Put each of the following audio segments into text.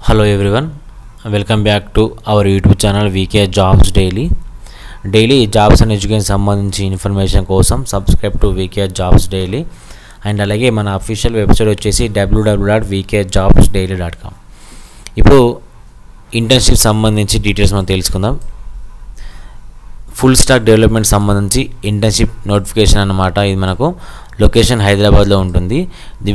Hello everyone, welcome back to our YouTube channel VK Jobs Daily. Daily jobs and education సంబంధించి information కోసం subscribe to VK Jobs Daily and అలాగే మన official website వచ్చేసి www.vkjobsdaily.com. ఇప్పుడు internship సంబంధించి details మనం తెలుసుకుందాం. ఫుల్ స్టాక్ డెవలప్మెంట్ సంబంధించి ఇంటర్న్షిప్ నోటిఫికేషన్ అన్నమాట. ఇది మనకు లొకేషన్ హైదరాబాద్లో ఉంటుంది.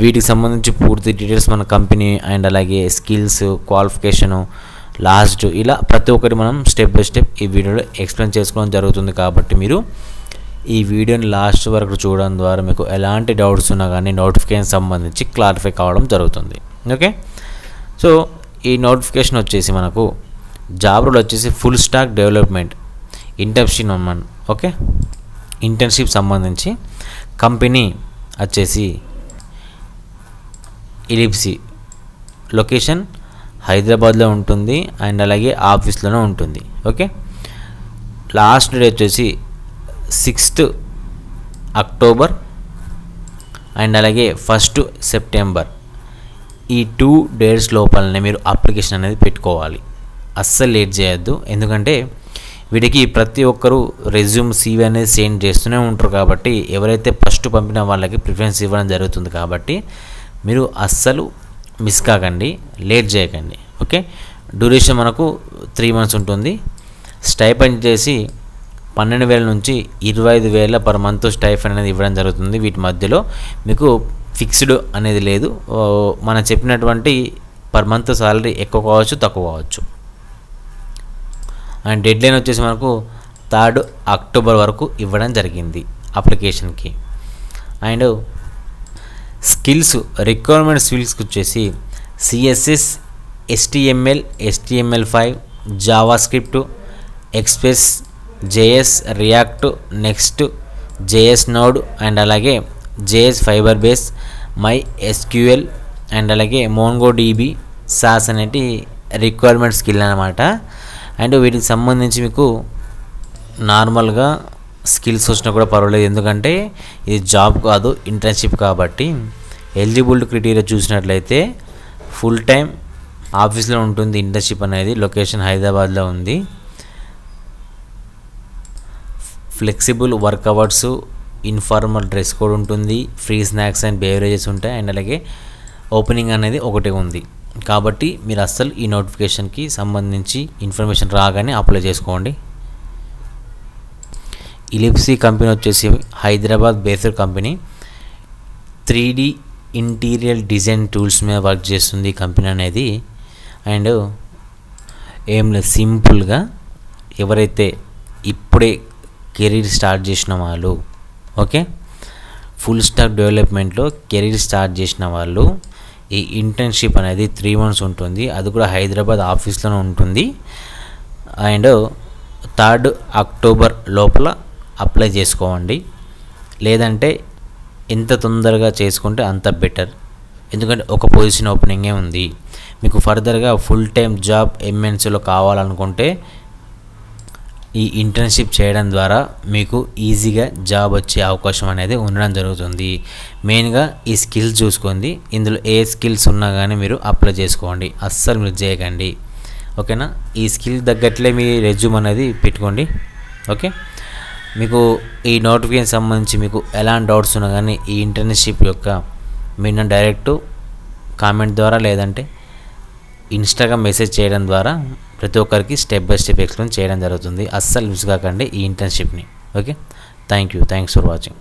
వీటికి సంబంధించి పూర్తి డీటెయిల్స్ మన కంపెనీ అండ్ అలాగే స్కిల్స్, క్వాలిఫికేషను, లాస్ట్ ఇలా ప్రతి ఒక్కటి మనం స్టెప్ బై స్టెప్ ఈ వీడియోలో ఎక్స్ప్లెయిన్ చేసుకోవడం జరుగుతుంది. కాబట్టి మీరు ఈ వీడియోని లాస్ట్ వరకు చూడడం ద్వారా మీకు ఎలాంటి డౌట్స్ ఉన్నా కానీ నోటిఫికేషన్ సంబంధించి క్లారిఫై కావడం జరుగుతుంది. ఓకే, సో ఈ నోటిఫికేషన్ వచ్చేసి మనకు జాబ్ రోల్ వచ్చేసి ఫుల్ స్టాక్ డెవలప్మెంట్ ఇంటర్న్షిప్ అన్నమాట. ఓకే, ఇంటర్న్షిప్ సంబంధించి కంపెనీ వచ్చేసి ఇలిప్సీ, లొకేషన్ హైదరాబాద్లో ఉంటుంది అండ్ అలాగే ఆఫీస్లోనే ఉంటుంది. ఓకే, లాస్ట్ డేట్ వచ్చేసి 6th అక్టోబర్ అండ్ అలాగే 1st సెప్టెంబర్. ఈ 2 డేస్ లోపలనే మీరు అప్లికేషన్ అనేది పెట్టుకోవాలి. అస్సలు లేట్ చేయొద్దు, ఎందుకంటే వీటికి ప్రతి ఒక్కరూ రెజ్యూమ్ CV అనేది సెండ్ చేస్తూనే ఉంటారు. కాబట్టి ఎవరైతే ఫస్ట్ పంపిన వాళ్ళకి ప్రిఫరెన్స్ ఇవ్వడం జరుగుతుంది. కాబట్టి మీరు అస్సలు మిస్ కాకండి, లేట్ చేయకండి. ఓకే, డ్యూరేషన్ మనకు 3 months ఉంటుంది. స్టైపెండ్ చేసి 12,000 నుంచి 25,000 పర్ మంత్ స్టైపెండ్ అనేది ఇవ్వడం జరుగుతుంది. వీటి మధ్యలో మీకు ఫిక్స్డ్ అనేది లేదు. మనం చెప్పినటువంటి పర్ మంత్ సాలరీ ఎక్కువ కావచ్చు, తక్కువ కావచ్చు. అండ్ డెడ్ లైన్ వచ్చేసి మనకు 3rd అక్టోబర్ వరకు ఇవ్వడం జరిగింది అప్లికేషన్కి. అండ్ స్కిల్స్, రిక్వైర్మెంట్ స్కిల్స్కి వచ్చేసి CSS, HTML, HTML5, JavaScript, express JS, react, next, JS node and అలాగే JS fibre base, MySQL and అలాగే MongoDB, SAS అనేటి రిక్వైర్మెంట్ స్కిల్ అన్నమాట. అండ్ వీటికి సంబంధించి మీకు నార్మల్గా స్కిల్స్ వచ్చినా కూడా పర్వాలేదు, ఎందుకంటే ఇది జాబ్ కాదు, ఇంటర్న్షిప్. కాబట్టి ఎలిజిబుల్ క్రైటీరియా చూసినట్లయితే ఫుల్ టైం ఆఫీస్లో ఉంటుంది. ఇంటర్న్షిప్ అనేది లొకేషన్ హైదరాబాద్లో ఉంది. Flexible work hours, informal dress code ఉంటుంది, ఫ్రీ స్నాక్స్ అండ్ బేవరేజెస్ ఉంటాయి అండ్ అలాగే ఓపెనింగ్ అనేది ఒకటే ఉంది. కాబట్టి మీరు అస్సలు ఈ నోటిఫికేషన్కి సంబంధించి ఇన్ఫర్మేషన్ రాగానే అప్లై చేసుకోండి. ఇలిప్సీ కంపెనీ వచ్చేసి Hyderabad based company. 3D interior design tools మీద వర్క్ చేస్తుంది ఈ కంపెనీ అనేది. అండ్ ఏం లేదు, సింపుల్గా ఎవరైతే ఇప్పుడే కెరీర్ స్టార్ట్ చేసిన వాళ్ళు, ఓకే, ఫుల్ స్టాక్ డెవలప్మెంట్లో కెరీర్ స్టార్ట్ చేసిన వాళ్ళు ఈ ఇంటర్న్షిప్ అనేది 3 months ఉంటుంది. అది కూడా హైదరాబాద్ ఆఫీస్లోనే ఉంటుంది. అండ్ 3rd అక్టోబర్ లోపల అప్లై చేసుకోండి. లేదంటే ఎంత తొందరగా చేసుకుంటే అంత బెటర్, ఎందుకంటే ఒక పొజిషన్ ఓపెనింగే ఉంది. మీకు ఫర్దర్గా ఫుల్ టైం జాబ్ MNCలో కావాలనుకుంటే ఈ ఇంటర్న్షిప్ చేయడం ద్వారా మీకు ఈజీగా జాబ్ వచ్చే అవకాశం అనేది ఉండడం జరుగుతుంది. మెయిన్గా ఈ స్కిల్స్ చూసుకోండి. ఇందులో ఏ స్కిల్స్ ఉన్నా కానీ మీరు అప్లై చేసుకోండి, అస్సలు మీరు చేయకండి. ఓకేనా, ఈ స్కిల్ తగ్గట్లే మీ రెజ్యూమ్ అనేది పెట్టుకోండి. ఓకే, మీకు ఈ నోటిఫికేషన్ సంబంధించి మీకు ఎలాంటి డౌట్స్ ఉన్నా కానీ ఈ ఇంటర్న్షిప్ యొక్క మీరు డైరెక్ట్ కామెంట్ ద్వారా లేదంటే ఇన్స్టాగ్రామ్ మెసేజ్ చేయడం ద్వారా ప్రతి ఒక్కరికి స్టెప్ బై స్టెప్ ఎక్స్ప్లెయిన్ చేయడం జరుగుతుంది. అస్సలు మిస్ కాకండి ఈ ఇంటర్న్షిప్ని. Okay, thanks for watching.